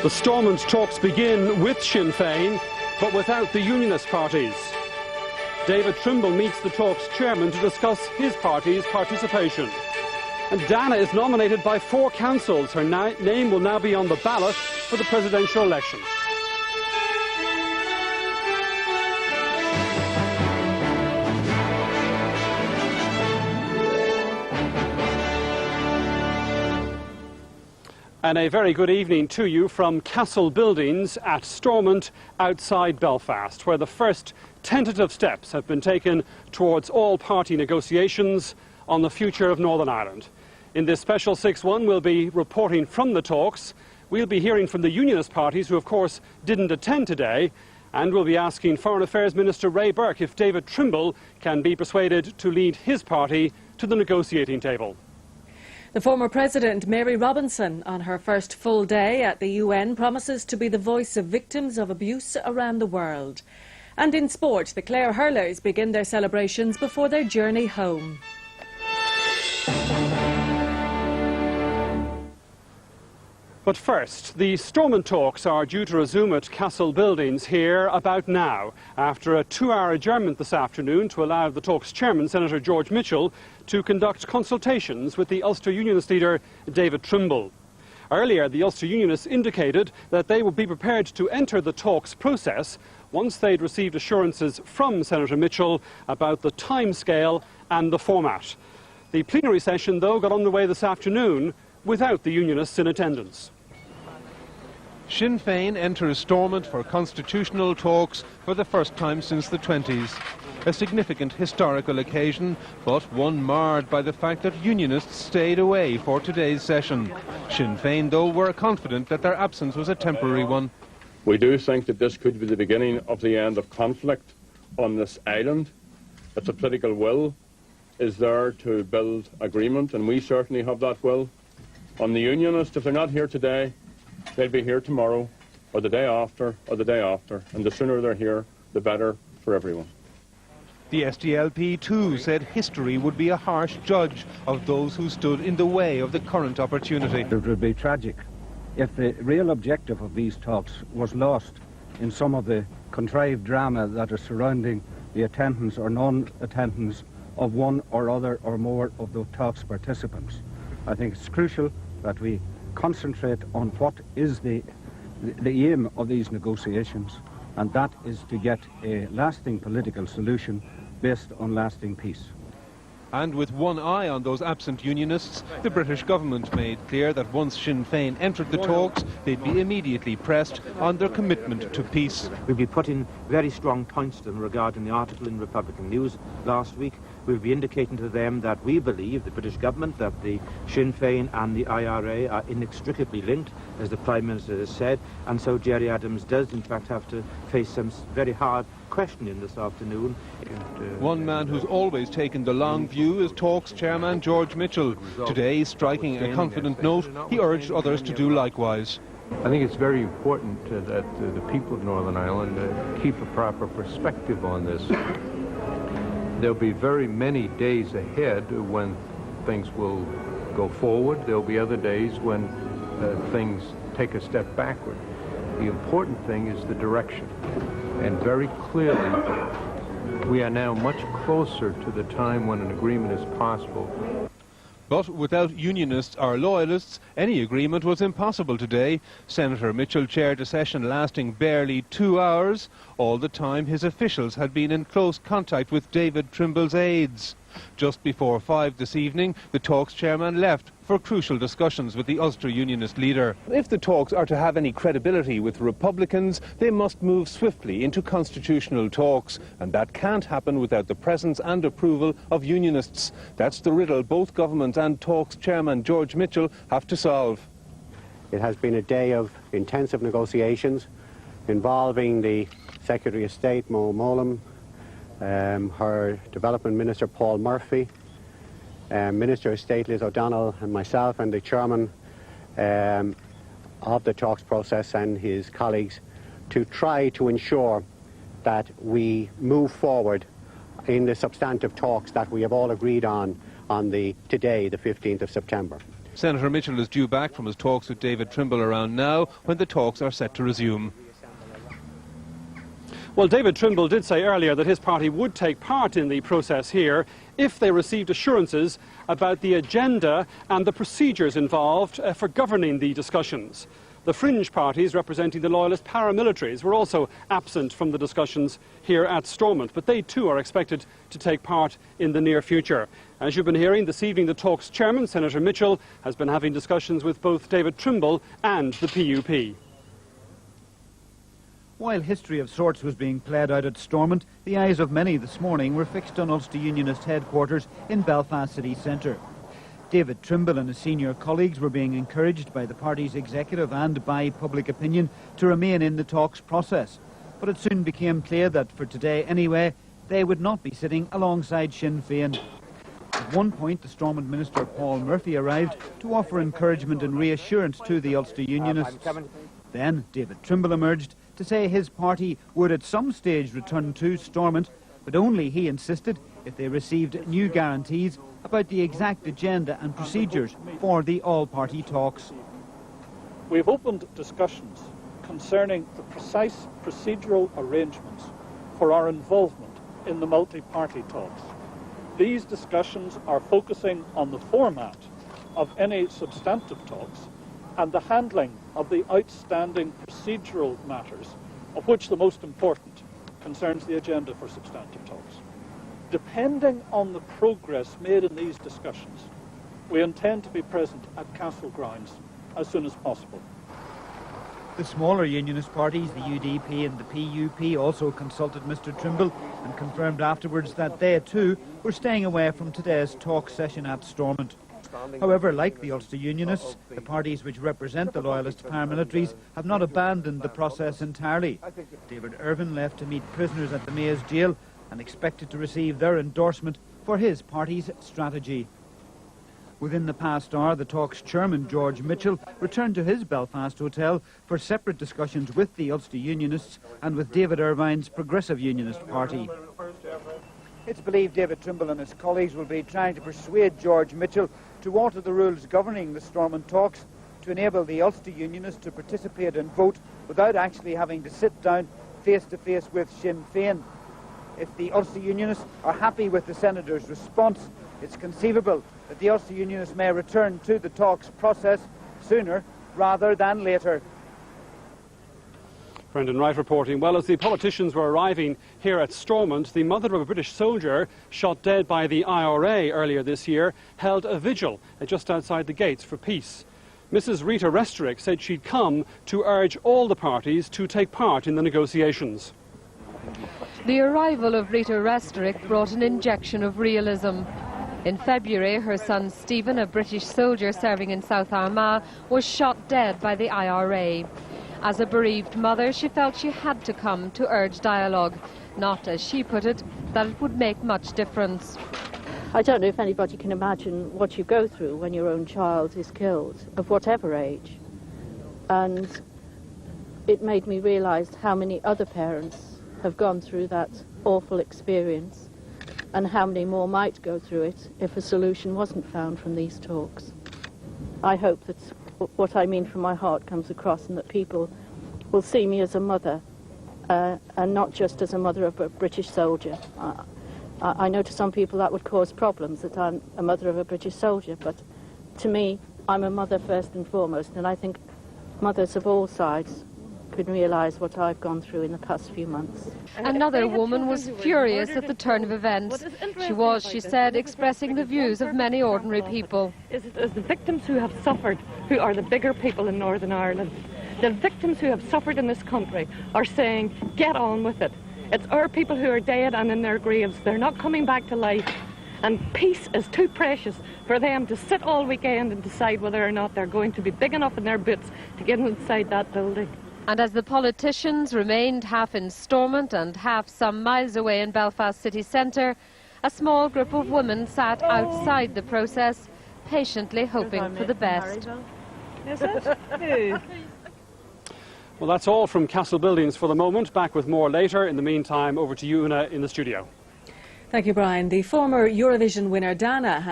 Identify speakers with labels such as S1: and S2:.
S1: The Stormont talks begin with Sinn Féin, but without the Unionist parties. David Trimble meets the talks chairman to discuss his party's participation. And Dana is nominated by 4 councils. Her name will now be on the ballot for the presidential election. And a very good evening to you from Castle Buildings at Stormont outside Belfast, where the first tentative steps have been taken towards all-party negotiations on the future of Northern Ireland. In this special 6-1, we'll be reporting from the talks. We'll be hearing from the Unionist parties, who of course didn't attend today, and we'll be asking Foreign Affairs Minister Ray Burke if David Trimble can be persuaded to lead his party to the negotiating table.
S2: The former President, Mary Robinson, on her first full day at the UN, promises to be the voice of victims of abuse around the world. And in sport, the Clare hurlers begin their celebrations before their journey home.
S1: But first, the Stormont talks are due to resume at Castle Buildings here about now, after a 2-hour adjournment this afternoon to allow the talks chairman, Senator George Mitchell, to conduct consultations with the Ulster Unionist leader, David Trimble. Earlier, the Ulster Unionists indicated that they would be prepared to enter the talks process once they'd received assurances from Senator Mitchell about the timescale and the format. The plenary session, though, got underway this afternoon without the Unionists in attendance.
S3: Sinn Féin enters Stormont for constitutional talks for the first time since the 20s. A significant historical occasion, but one marred by the fact that Unionists stayed away for today's session. Sinn Féin, though, were confident that their absence was a temporary one.
S4: We do think that this could be the beginning of the end of conflict on this island, that the political will is there to build agreement, and we certainly have that will. On the Unionists, if they're not here today, they'll be here tomorrow, or the day after, or the day after, and the sooner they're here, the better for everyone.
S3: The SDLP too said history would be a harsh judge of those who stood in the way of the current opportunity.
S5: It would be tragic if the real objective of these talks was lost in some of the contrived drama that is surrounding the attendance or non-attendance of one or other or more of the talks participants. I think it's crucial that we concentrate on what is the aim of these negotiations, and that is to get a lasting political solution based on lasting peace.
S3: And with one eye on those absent Unionists, the British government made clear that once Sinn Féin entered the talks, they'd be immediately pressed on their commitment to peace.
S6: We'll be putting very strong points to them regarding the article in Republican News last week. We'll be indicating to them that we believe, the British government, that the Sinn Féin and the IRA are inextricably linked, as the Prime Minister has said, and so Gerry Adams does in fact have to face some very hard questioning this afternoon.
S3: One man who's always taken the long view is talks chairman George Mitchell. Today, striking a confident note, he urged others to do likewise.
S7: I think it's very important that the people of Northern Ireland keep a proper perspective on this. There'll be very many days ahead when things will go forward. There'll be other days when things take a step backward. The important thing is the direction. And very clearly, we are now much closer to the time when an agreement is possible.
S3: But without Unionists or Loyalists, any agreement was impossible today. Senator Mitchell chaired a session lasting barely 2 hours. All the time, his officials had been in close contact with David Trimble's aides. Just before 5 this evening, the talks chairman left for crucial discussions with the Ulster Unionist leader. If the talks are to have any credibility with Republicans, they must move swiftly into constitutional talks, and that can't happen without the presence and approval of Unionists. That's the riddle both government and talks chairman George Mitchell have to solve.
S8: It has been a day of intensive negotiations involving the Secretary of State, Mo Mowlam, her Development Minister, Paul Murphy, Minister of State, Liz O'Donnell, and myself, and the chairman of the talks process and his colleagues, to try to ensure that we move forward in the substantive talks that we have all agreed on today, the 15th of September.
S3: Senator Mitchell is due back from his talks with David Trimble around now, when the talks are set to resume.
S1: Well, David Trimble did say earlier that his party would take part in the process here if they received assurances about the agenda and the procedures involved for governing the discussions. The fringe parties representing the loyalist paramilitaries were also absent from the discussions here at Stormont, but they too are expected to take part in the near future. As you've been hearing, this evening the talks chairman, Senator Mitchell, has been having discussions with both David Trimble and the PUP.
S9: While history of sorts was being played out at Stormont, the eyes of many this morning were fixed on Ulster Unionist headquarters in Belfast city centre. David Trimble and his senior colleagues were being encouraged by the party's executive and by public opinion to remain in the talks process. But it soon became clear that, for today anyway, they would not be sitting alongside Sinn Féin. At one point, the Stormont Minister Paul Murphy arrived to offer encouragement and reassurance to the Ulster Unionists. Then David Trimble emerged to say his party would at some stage return to Stormont, but only, he insisted, if they received new guarantees about the exact agenda and procedures for the all-party talks.
S10: We've opened discussions concerning the precise procedural arrangements for our involvement in the multi-party talks. These discussions are focusing on the format of any substantive talks and the handling of the outstanding procedural matters, of which the most important concerns the agenda for substantive talks. Depending on the progress made in these discussions, we intend to be present at Castle Grounds as soon as possible.
S9: The smaller unionist parties, the UDP and the PUP, also consulted Mr Trimble and confirmed afterwards that they too were staying away from today's talk session at Stormont. However, like the Ulster Unionists, the parties which represent the loyalist paramilitaries have not abandoned the process entirely. David Irvine left to meet prisoners at the Maze jail and expected to receive their endorsement for his party's strategy. Within the past hour, the talks chairman, George Mitchell, returned to his Belfast hotel for separate discussions with the Ulster Unionists and with David Irvine's Progressive Unionist Party. It's believed David Trimble and his colleagues will be trying to persuade George Mitchell to alter the rules governing the Stormont talks to enable the Ulster Unionists to participate and vote without actually having to sit down face-to-face with Sinn Féin. If the Ulster Unionists are happy with the Senator's response, it's conceivable that the Ulster Unionists may return to the talks process sooner rather than later.
S1: Brendan Wright reporting. Well, as the politicians were arriving here at Stormont, the mother of a British soldier shot dead by the IRA earlier this year held a vigil just outside the gates for peace. Mrs. Rita Restorick said she'd come to urge all the parties to take part in the negotiations.
S11: The arrival of Rita Restorick brought an injection of realism. In February, her son Stephen, a British soldier serving in South Armagh, was shot dead by the IRA. As a bereaved mother, she felt she had to come to urge dialogue. Not, as she put it, that it would make much difference.
S12: I don't know if anybody can imagine what you go through when your own child is killed, of whatever age. And it made me realise how many other parents have gone through that awful experience and how many more might go through it if a solution wasn't found from these talks. I hope that what I mean from my heart comes across and that people will see me as a mother and not just as a mother of a British soldier. I know to some people that would cause problems, that I'm a mother of a British soldier, but to me, I'm a mother first and foremost, and I think mothers of all sides could realise what I've gone through in the past few months.
S11: Another woman was furious at the turn of events. She was, she said, expressing the views of many ordinary people.
S13: It is the victims who have suffered who are the bigger people in Northern Ireland. The victims who have suffered in this country are saying, get on with it. It's our people who are dead and in their graves. They're not coming back to life. And peace is too precious for them to sit all weekend and decide whether or not they're going to be big enough in their boots to get inside that building.
S11: And as the politicians remained half in Stormont and half some miles away in Belfast city centre, a small group of women sat outside the process, patiently hoping for the best.
S13: Is it?
S1: Well, that's all from Castle Buildings for the moment. Back with more later. In the meantime, over to you, Una, in the studio.
S2: Thank you, Brian. The former Eurovision winner Dana has